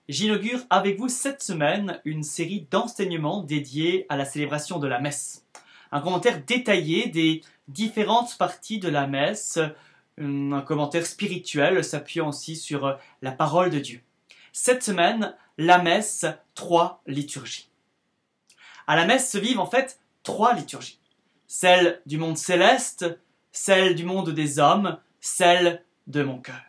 J'inaugure avec vous cette semaine une série d'enseignements dédiés à la célébration de la messe. Un commentaire détaillé des différentes parties de la messe, un commentaire spirituel s'appuyant aussi sur la parole de Dieu. Cette semaine, la messe, 3 liturgies. À la messe se vivent en fait 3 liturgies. Celle du monde céleste, celle du monde des hommes, celle de mon cœur.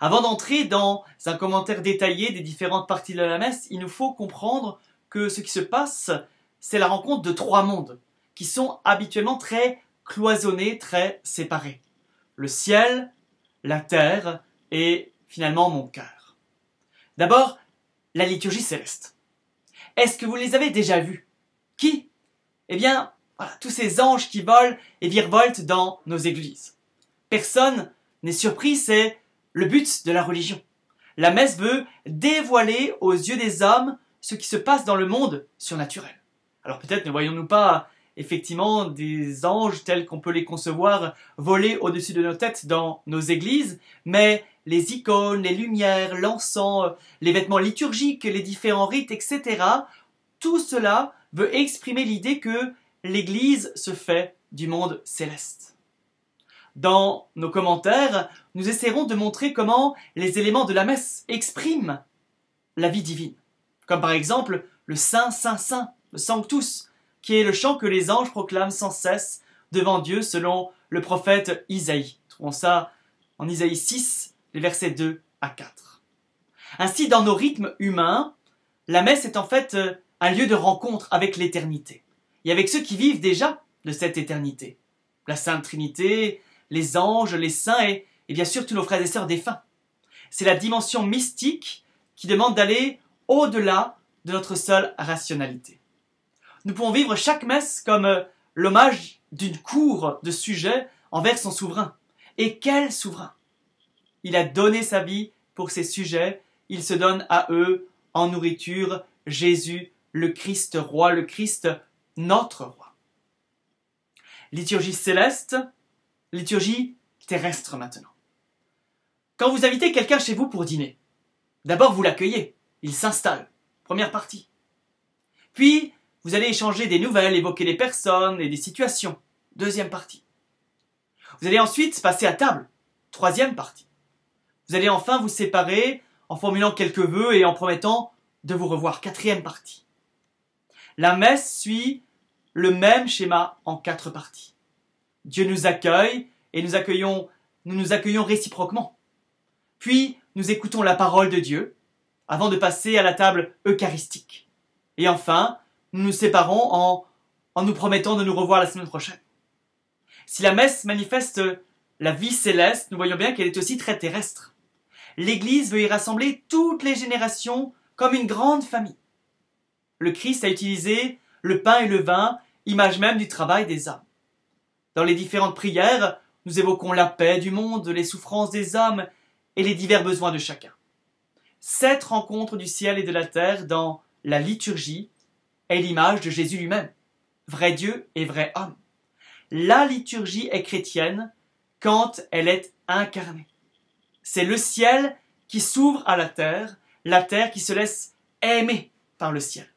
Avant d'entrer dans un commentaire détaillé des différentes parties de la messe, il nous faut comprendre que ce qui se passe, c'est la rencontre de 3 mondes, qui sont habituellement très cloisonnés, très séparés. Le ciel, la terre et finalement mon cœur. D'abord, la liturgie céleste. Est-ce que vous les avez déjà vus? Qui? Eh bien, voilà, tous ces anges qui volent et virevoltent dans nos églises. Personne n'est surpris, c'est le but de la religion. La messe veut dévoiler aux yeux des hommes ce qui se passe dans le monde surnaturel. Alors peut-être ne voyons-nous pas effectivement des anges tels qu'on peut les concevoir voler au-dessus de nos têtes dans nos églises, mais les icônes, les lumières, l'encens, les vêtements liturgiques, les différents rites, etc., tout cela veut exprimer l'idée que l'Église se fait du monde céleste. Dans nos commentaires, nous essaierons de montrer comment les éléments de la messe expriment la vie divine. Comme par exemple le Saint, Saint, Saint, le Sanctus, qui est le chant que les anges proclament sans cesse devant Dieu selon le prophète Isaïe. Trouvons ça en Isaïe 6, les versets 2 à 4. Ainsi, dans nos rythmes humains, la messe est en fait un lieu de rencontre avec l'éternité et avec ceux qui vivent déjà de cette éternité. La Sainte Trinité, les anges, les saints et bien sûr tous nos frères et sœurs défunts. C'est la dimension mystique qui demande d'aller au-delà de notre seule rationalité. Nous pouvons vivre chaque messe comme l'hommage d'une cour de sujets envers son souverain. Et quel souverain! Il a donné sa vie pour ses sujets, il se donne à eux en nourriture, Jésus, le Christ roi, le Christ notre roi. Liturgie céleste, liturgie terrestre maintenant. Quand vous invitez quelqu'un chez vous pour dîner, d'abord vous l'accueillez, il s'installe, première partie. Puis, vous allez échanger des nouvelles, évoquer des personnes et des situations, deuxième partie. Vous allez ensuite passer à table, troisième partie. Vous allez enfin vous séparer en formulant quelques vœux et en promettant de vous revoir, quatrième partie. La messe suit le même schéma en 4 parties. Dieu nous accueille et nous nous accueillons réciproquement. Puis, nous écoutons la parole de Dieu avant de passer à la table eucharistique. Et enfin, nous nous séparons en nous promettant de nous revoir la semaine prochaine. Si la messe manifeste la vie céleste, nous voyons bien qu'elle est aussi très terrestre. L'Église veut y rassembler toutes les générations comme une grande famille. Le Christ a utilisé le pain et le vin, image même du travail des hommes. Dans les différentes prières, nous évoquons la paix du monde, les souffrances des hommes et les divers besoins de chacun. Cette rencontre du ciel et de la terre dans la liturgie est l'image de Jésus lui-même, vrai Dieu et vrai homme. La liturgie est chrétienne quand elle est incarnée. C'est le ciel qui s'ouvre à la terre qui se laisse aimer par le ciel.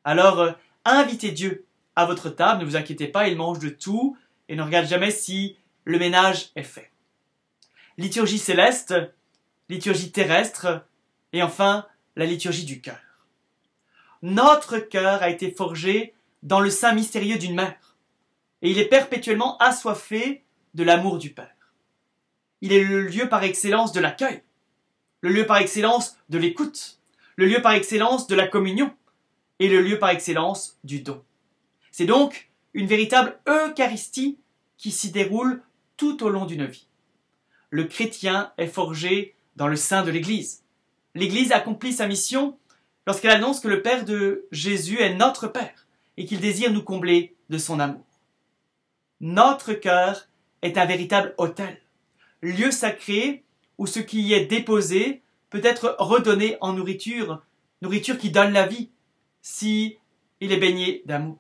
Alors, invitez Dieu à votre table, ne vous inquiétez pas, il mange de tout et ne regarde jamais si le ménage est fait. Liturgie céleste, liturgie terrestre et enfin la liturgie du cœur. Notre cœur a été forgé dans le sein mystérieux d'une mère et il est perpétuellement assoiffé de l'amour du Père. Il est le lieu par excellence de l'accueil, le lieu par excellence de l'écoute, le lieu par excellence de la communion et le lieu par excellence du don. C'est donc une véritable Eucharistie qui s'y déroule tout au long d'une vie. Le chrétien est forgé dans le sein de l'Église. L'Église accomplit sa mission lorsqu'elle annonce que le Père de Jésus est notre Père et qu'il désire nous combler de son amour. Notre cœur est un véritable autel, lieu sacré où ce qui y est déposé peut être redonné en nourriture, nourriture qui donne la vie, si il est baigné d'amour.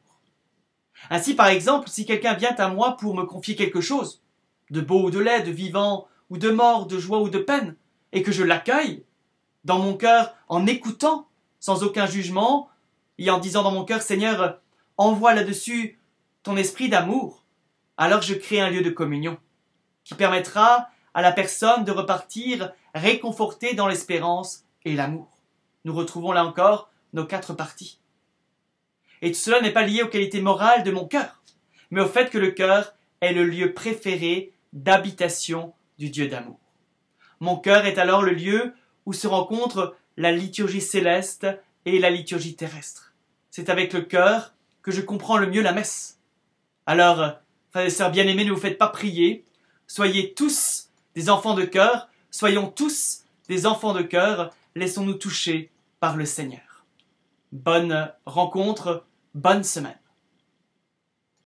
Ainsi, par exemple, si quelqu'un vient à moi pour me confier quelque chose, de beau ou de laid, de vivant ou de mort, de joie ou de peine, et que je l'accueille, dans mon cœur en écoutant sans aucun jugement et en disant dans mon cœur, Seigneur, envoie là-dessus ton esprit d'amour, alors je crée un lieu de communion qui permettra à la personne de repartir réconfortée dans l'espérance et l'amour. Nous retrouvons là encore nos 4 parties. Et tout cela n'est pas lié aux qualités morales de mon cœur, mais au fait que le cœur est le lieu préféré d'habitation du Dieu d'amour. Mon cœur est alors le lieu où se rencontrent la liturgie céleste et la liturgie terrestre. C'est avec le cœur que je comprends le mieux la messe. Alors, frères et sœurs bien-aimés, ne vous faites pas prier. Soyez tous des enfants de cœur. Soyons tous des enfants de cœur. Laissons-nous toucher par le Seigneur. Bonne rencontre, bonne semaine.